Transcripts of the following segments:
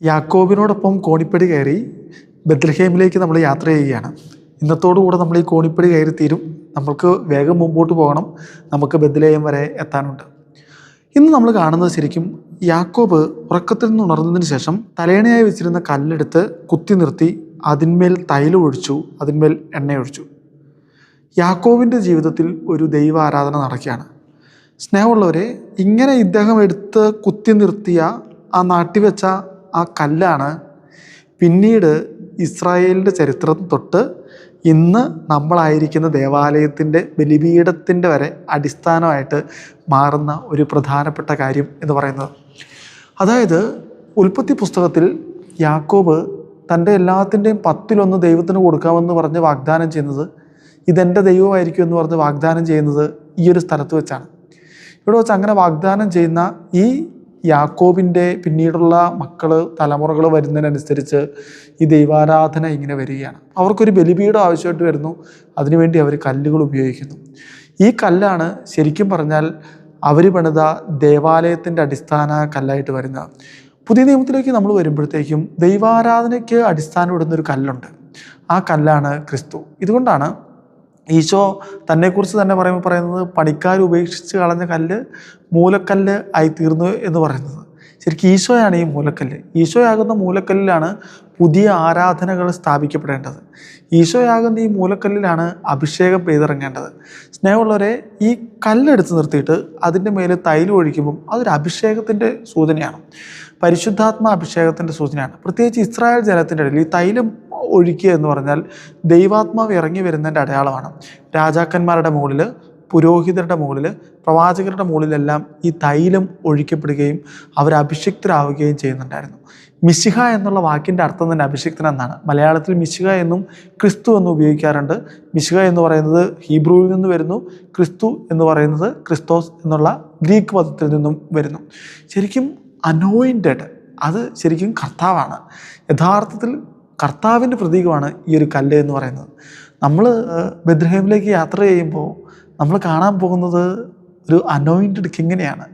യാക്കോബിനോടൊപ്പം കോണിപ്പടി കയറി ബത്ലഹേമിലേക്ക് നമ്മൾ യാത്ര ചെയ്യുകയാണ്. ഇന്നത്തോടുകൂടെ നമ്മൾ ഈ കോണിപ്പടി കയറി തീരും. നമ്മൾക്ക് വേഗം മുമ്പോട്ട് പോകണം. നമുക്ക് ബത്ലഹേം വരെ എത്താനുണ്ട്. ഇന്ന് നമ്മൾ കാണുന്നത് ശരിക്കും യാക്കോബ് ഉറക്കത്തിൽ നിന്ന് ഉണർന്നതിന് ശേഷം തലേണയായി വെച്ചിരുന്ന കല്ലെടുത്ത് കുത്തി നിർത്തി അതിന്മേൽ തൈലം ഒഴിച്ചു, അതിന്മേൽ എണ്ണയൊഴിച്ചു. യാക്കോബിൻ്റെ ജീവിതത്തിൽ ഒരു ദൈവ ആരാധന നടക്കുകയാണ്. സ്നേഹമുള്ളവരെ, ഇങ്ങനെ ഇദ്ദേഹം എടുത്ത് കുത്തി നിർത്തിയ ആ നാട്ടിവെച്ച ആ കല്ലാണ് പിന്നീട് ഇസ്രായേലിൻ്റെ ചരിത്രം തൊട്ട് ഇന്ന് നമ്മളായിരിക്കുന്ന ദേവാലയത്തിൻ്റെ ബലിപീഠത്തിൻ്റെ വരെ അടിസ്ഥാനമായിട്ട് മാറുന്ന ഒരു പ്രധാനപ്പെട്ട കാര്യം എന്ന് പറയുന്നത്. അതായത് ഉൽപ്പത്തി പുസ്തകത്തിൽ യാക്കോബ് തൻ്റെ എല്ലാത്തിൻ്റെയും 10-1 ദൈവത്തിന് കൊടുക്കാമെന്ന് പറഞ്ഞ് വാഗ്ദാനം ചെയ്യുന്നത്, ഇതെൻ്റെ ദൈവമായിരിക്കും എന്ന് പറഞ്ഞ് വാഗ്ദാനം ചെയ്യുന്നത് ഈ ഒരു സ്ഥലത്ത് വെച്ചാണ്. ഇവിടെ വെച്ച് അങ്ങനെ വാഗ്ദാനം ചെയ്യുന്ന ഈ യാക്കോബിൻ്റെ പിന്നീടുള്ള തലമുറകൾ വരുന്നതിനനുസരിച്ച് ഈ ദൈവാരാധന ഇങ്ങനെ വരികയാണ്. അവർക്കൊരു ബലിപീഠം ആവശ്യമായിട്ട് വരുന്നു. അതിനുവേണ്ടി അവർ കല്ലുകൾ ഉപയോഗിക്കുന്നു. ഈ കല്ലാണ് ശരിക്കും പറഞ്ഞാൽ അവർ പണിത ദേവാലയത്തിൻ്റെ അടിസ്ഥാന കല്ലായിട്ട് വരുന്നത്. പുതിയ നിയമത്തിലേക്ക് നമ്മൾ വരുമ്പോഴത്തേക്കും ദൈവാരാധനയ്ക്ക് അടിസ്ഥാനം ഇടുന്നൊരു കല്ലുണ്ട്. ആ കല്ലാണ് ക്രിസ്തു. ഇതുകൊണ്ടാണ് ഈശോ തന്നെക്കുറിച്ച് തന്നെ പറയുന്നത് പണിക്കാർ ഉപേക്ഷിച്ച് കളഞ്ഞ കല്ല് മൂലക്കല്ല് ആയിത്തീർന്നു എന്ന് പറയുന്നത്. ശരിക്കും ഈശോയാണ് ഈ മൂലക്കല്ല്. ഈശോയാകുന്ന മൂലക്കല്ലിലാണ് പുതിയ ആരാധനകൾ സ്ഥാപിക്കപ്പെടേണ്ടത്. ഈശോയാകുന്ന ഈ മൂലക്കല്ലിലാണ് അഭിഷേകം പെയ്തിറങ്ങേണ്ടത്. സ്നേഹമുള്ളവരെ, ഈ കല്ലെടുത്ത് നിർത്തിയിട്ട് അതിൻ്റെ മേലെ തൈലം ഒഴിക്കുമ്പം അതൊരു അഭിഷേകത്തിൻ്റെ സൂചനയാണ്. പരിശുദ്ധാത്മ അഭിഷേകത്തിൻ്റെ സൂചനയാണ്. പ്രത്യേകിച്ച് ഇസ്രായേൽ ജനത്തിൻ്റെ ഇടയിൽ ഈ തൈലം ഒഴിക്കുക എന്ന് പറഞ്ഞാൽ ദൈവാത്മാവ് ഇറങ്ങി വരുന്നതിൻ്റെ അടയാളമാണ്. രാജാക്കന്മാരുടെ മുകളിൽ, പുരോഹിതരുടെ മുകളിൽ, പ്രവാചകരുടെ മുകളിലെല്ലാം ഈ തൈലം ഒഴിക്കപ്പെടുകയും അവർ അഭിഷിക്തരാവുകയും ചെയ്യുന്നുണ്ടായിരുന്നു. മിശിഹ എന്നുള്ള വാക്കിൻ്റെ അർത്ഥം തന്നെ അഭിഷിക്തൻ എന്നാണ്. മലയാളത്തിൽ മിശിഹ എന്നും ക്രിസ്തു എന്നും ഉപയോഗിക്കാറുണ്ട്. മിശിഹ എന്ന് പറയുന്നത് ഹീബ്രുവിൽ നിന്ന് വരുന്നു. ക്രിസ്തു എന്ന് പറയുന്നത് ക്രിസ്തോസ് എന്നുള്ള ഗ്രീക്ക് പദത്തിൽ നിന്നും വരുന്നു. ശരിക്കും അനോയിൻറ്റഡ്, അത് ശരിക്കും കർത്താവാണ്. യഥാർത്ഥത്തിൽ കർത്താവിൻ്റെ പ്രതീകമാണ് ഈ ഒരു കല്ല് എന്ന് പറയുന്നത്. നമ്മൾ ബത്ലഹേമിലേക്ക് യാത്ര ചെയ്യുമ്പോൾ നമ്മൾ കാണാൻ പോകുന്നത് ഒരു അനോയിൻറ്റഡ് കിങ്ങിനെയാണ്.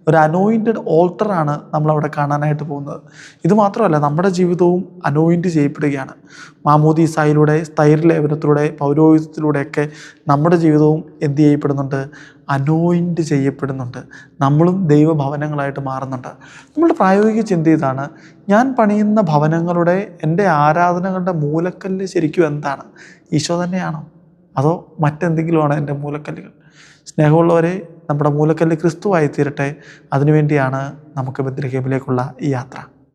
ഒരു അനോയിൻറ്റഡ് ഓൾട്ടറാണ് നമ്മളവിടെ കാണാനായിട്ട് പോകുന്നത്. ഇത് മാത്രമല്ല, നമ്മുടെ ജീവിതവും അനോയിൻറ്റ് ചെയ്യപ്പെടുകയാണ്. മാമോദീസായിലൂടെ, സ്ഥൈര്യലേപനത്തിലൂടെ, പൗരോഹിത്യത്തിലൂടെയൊക്കെ നമ്മുടെ ജീവിതവും എന്ത് ചെയ്യപ്പെടുന്നുണ്ട്? അനോയിൻറ്റ് ചെയ്യപ്പെടുന്നുണ്ട്. നമ്മളും ദൈവഭവനങ്ങളായിട്ട് മാറുന്നുണ്ട്. നമ്മുടെ പ്രായോഗിക ചിന്ത ഇതാണ്: ഞാൻ പണിയുന്ന ഭവനങ്ങളുടെ, എൻ്റെ ആരാധനകളുടെ മൂലക്കല്ല് ശരിക്കും എന്താണ്? ഈശോ തന്നെയാണോ? അതോ മറ്റെന്തെങ്കിലുമാണോ എൻ്റെ മൂലക്കല്ലുകൾ? സ്നേഹമുള്ളവരെ, നമ്മുടെ മൂലക്കല്ല് ക്രിസ്തുവായി തീരട്ടെ. അതിനുവേണ്ടിയാണ് നമുക്ക് ബത്ലഹേമിലേക്കുള്ള ഈ യാത്ര.